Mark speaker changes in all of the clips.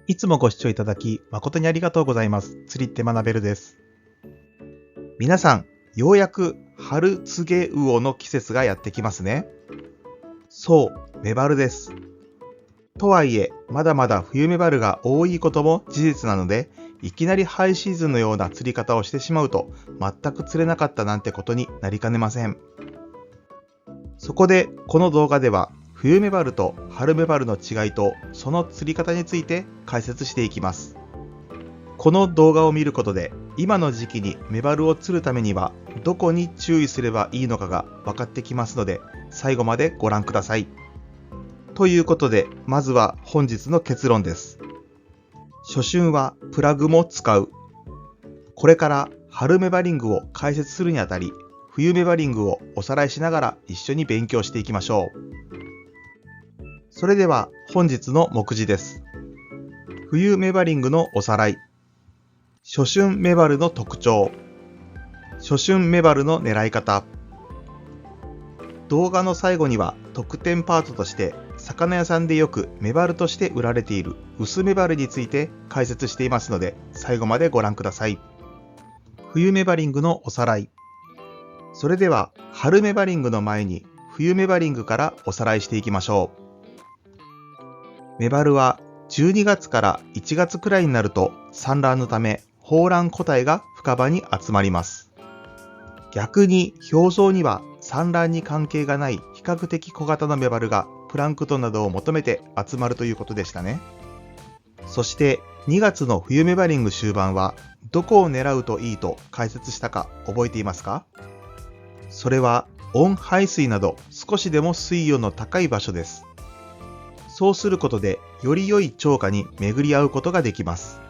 Speaker 1: いつもご視聴いただき誠にありがとうございます。釣りって学べるです。皆さん、ようやく春告げ魚の季節がやってきますね。そう、メバルです。とはいえ、まだまだ冬メバルが多いことも事実なので、いきなりハイシーズンのような釣り方をしてしまうと、全く釣れなかったなんてことになりかねません。そこで、この動画では、冬メバルと春メバルの違いと、その釣り方について解説していきます。この動画を見ることで、今の時期にメバルを釣るためには、どこに注意すればいいのかが分かってきますので、最後までご覧ください。ということで、まずは本日の結論です。初春はプラグも使う。これから春メバリングを解説するにあたり、冬メバリングをおさらいしながら一緒に勉強していきましょう。それでは本日の目次です。冬メバリングのおさらい。初春メバルの特徴。初春メバルの狙い方。動画の最後には特典パートとして魚屋さんでよくメバルとして売られている薄メバルについて解説していますので最後までご覧ください。冬メバリングのおさらい。それでは春メバリングの前に冬メバリングからおさらいしていきましょう。メバルは12月から1月くらいになると産卵のため抱卵個体が深場に集まります。逆に表層には産卵に関係がない比較的小型のメバルがプランクトンなどを求めて集まるということでしたね。そして2月の冬メバリング終盤はどこを狙うといいと解説したか覚えていますか？それは温排水など少しでも水温の高い場所です。そうすることでより良い釣果に巡り合うことができます。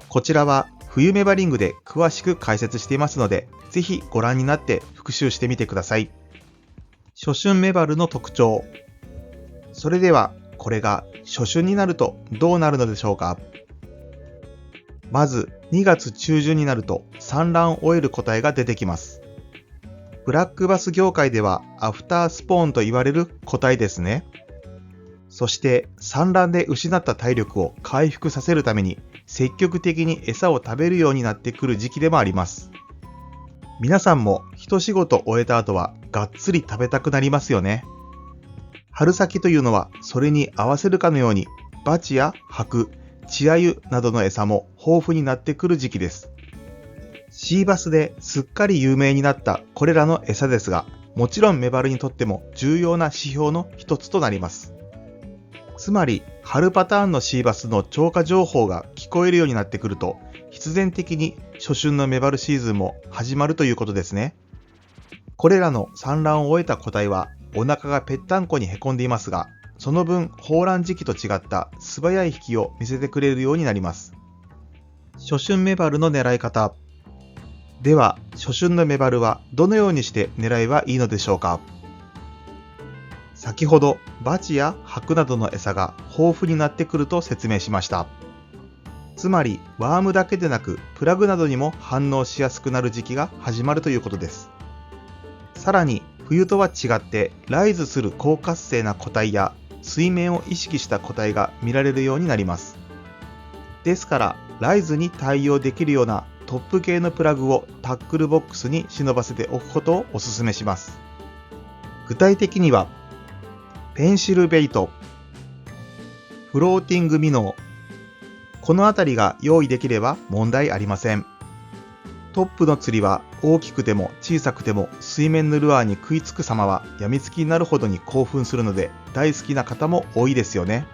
Speaker 1: こちらは冬メバリングで詳しく解説していますので、ぜひご覧になって復習してみてください。初春メバルの特徴。それではこれが初春になるとどうなるのでしょうか？まず2月中旬になると産卵を終える個体が出てきます。ブラックバス業界ではアフタースポーンと言われる個体ですね。そして産卵で失った体力を回復させるために積極的に餌を食べるようになってくる時期でもあります。皆さんも一仕事終えた後はがっつり食べたくなりますよね。春先というのはそれに合わせるかのようにバチやハク、チアユなどの餌も豊富になってくる時期です。シーバスですっかり有名になったこれらの餌ですが、もちろんメバルにとっても重要な指標の一つとなります。つまり春パターンのシーバスの釣果情報が聞こえるようになってくると、必然的に初春のメバルシーズンも始まるということですね。これらの産卵を終えた個体はお腹がぺったんこにへこんでいますが、その分抱卵時期と違った素早い引きを見せてくれるようになります。初春メバルの狙い方。では初春のメバルはどのようにして狙えばいいのでしょうか？先ほどバチやハクなどの餌が豊富になってくると説明しました。つまりワームだけでなくプラグなどにも反応しやすくなる時期が始まるということです。さらに冬とは違ってライズする高活性な個体や水面を意識した個体が見られるようになります。ですからライズに対応できるようなトップ系のプラグをタックルボックスに忍ばせておくことをお勧めします。具体的にはペンシルベイト、フローティングミノー、このあたりが用意できれば問題ありません。トップの釣りは大きくても小さくても水面のルアーに食いつく様はやみつきになるほどに興奮するので大好きな方も多いですよね。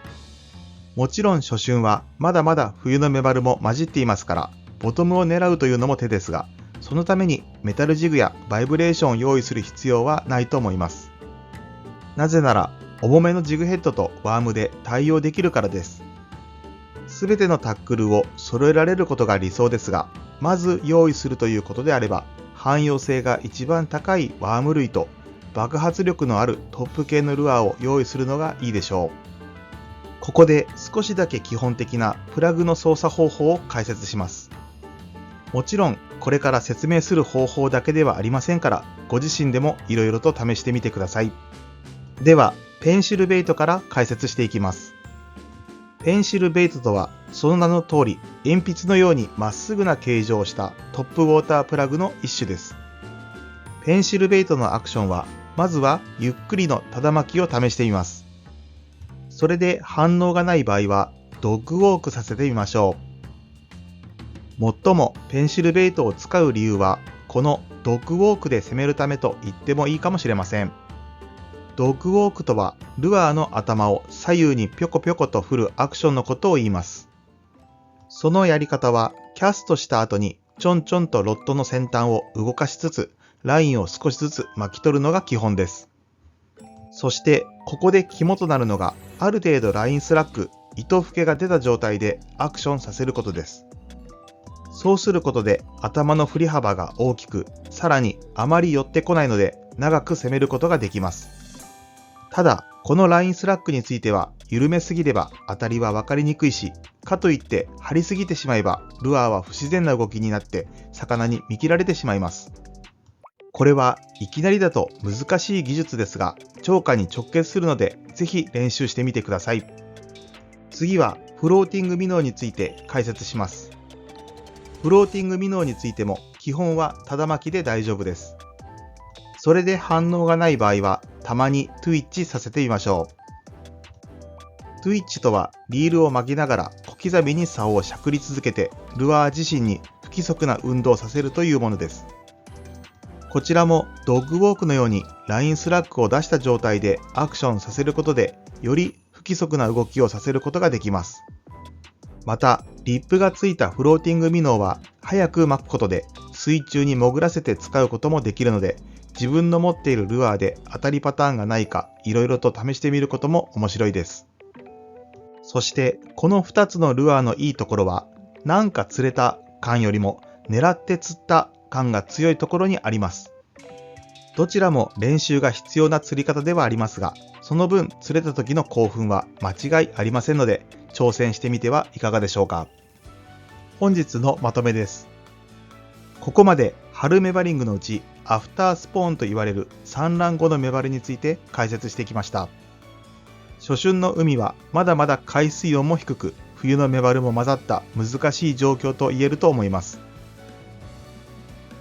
Speaker 1: もちろん初春はまだまだ冬のメバルも混じっていますから、ボトムを狙うというのも手ですが、そのためにメタルジグやバイブレーションを用意する必要はないと思います。なぜなら重めのジグヘッドとワームで対応できるからです。すべてのタックルを揃えられることが理想ですが、まず用意するということであれば、汎用性が一番高いワーム類と爆発力のあるトップ系のルアーを用意するのがいいでしょう。ここで少しだけ基本的なプラグの操作方法を解説します。もちろんこれから説明する方法だけではありませんから、ご自身でもいろいろと試してみてください。ではペンシルベイトから解説していきます。ペンシルベイトとはその名の通り鉛筆のようにまっすぐな形状をしたトップウォータープラグの一種です。ペンシルベイトのアクションはまずはゆっくりのただ巻きを試してみます。それで反応がない場合はドッグウォークさせてみましょう。もっともペンシルベイトを使う理由はこのドッグウォークで攻めるためと言ってもいいかもしれません。ドッグウォークとはルアーの頭を左右にぴょこぴょこと振るアクションのことを言います。そのやり方はキャストした後にちょんちょんとロッドの先端を動かしつつラインを少しずつ巻き取るのが基本です。そしてここで肝となるのがある程度ラインスラック、糸吹けが出た状態でアクションさせることです。そうすることで頭の振り幅が大きく、さらにあまり寄ってこないので長く攻めることができます。ただ、このラインスラックについては緩めすぎれば当たりは分かりにくいし、かといって張りすぎてしまえばルアーは不自然な動きになって魚に見切られてしまいます。これはいきなりだと難しい技術ですが、釣果に直結するのでぜひ練習してみてください。次はフローティングミノーについて解説します。フローティングミノーについても基本はただ巻きで大丈夫です。それで反応がない場合はたまにトゥイッチさせてみましょう。トゥイッチとはリールを巻きながら小刻みに竿をしゃくり続けてルアー自身に不規則な運動をさせるというものです。こちらもドッグウォークのようにラインスラックを出した状態でアクションさせることでより不規則な動きをさせることができます。また、リップがついたフローティングミノーは早く巻くことで水中に潜らせて使うこともできるので、自分の持っているルアーで当たりパターンがないかいろいろと試してみることも面白いです。そしてこの2つのルアーのいいところは、なんか釣れた感よりも狙って釣った感が強いところにあります。どちらも練習が必要な釣り方ではありますが、その分釣れた時の興奮は間違いありませんので、挑戦してみてはいかがでしょうか。本日のまとめです。ここまで春メバリングのうちアフタースポーンと言われる産卵後のメバルについて解説してきました。初春の海はまだまだ海水温も低く、冬のメバルも混ざった難しい状況と言えると思います。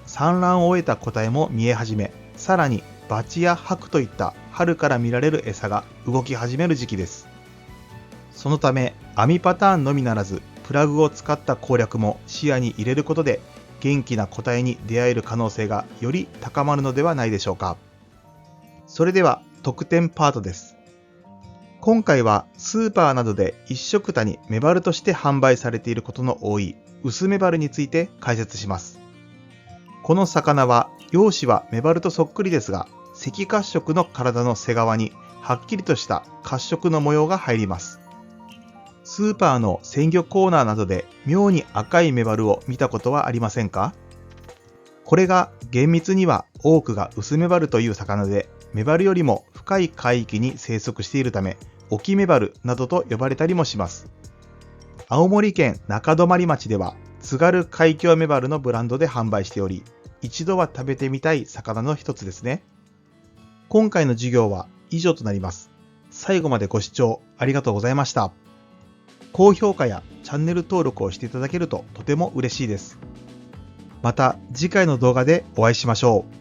Speaker 1: 産卵を終えた個体も見え始め、さらにバチやハクといった春から見られる餌が動き始める時期です。そのため網パターンのみならずプラグを使った攻略も視野に入れることで元気な個体に出会える可能性がより高まるのではないでしょうか。それでは特典パートです。今回はスーパーなどで一緒くたにメバルとして販売されていることの多い薄メバルについて解説します。この魚は容姿はメバルとそっくりですが、赤褐色の体の背側にはっきりとした褐色の模様が入ります。スーパーの鮮魚コーナーなどで妙に赤いメバルを見たことはありませんか？これが厳密には多くが薄メバルという魚で、メバルよりも深い海域に生息しているため、沖メバルなどと呼ばれたりもします。青森県中泊町では津軽海峡メバルのブランドで販売しており、一度は食べてみたい魚の一つですね。今回の授業は以上となります。最後までご視聴ありがとうございました。高評価やチャンネル登録をしていただけるととても嬉しいです。また次回の動画でお会いしましょう。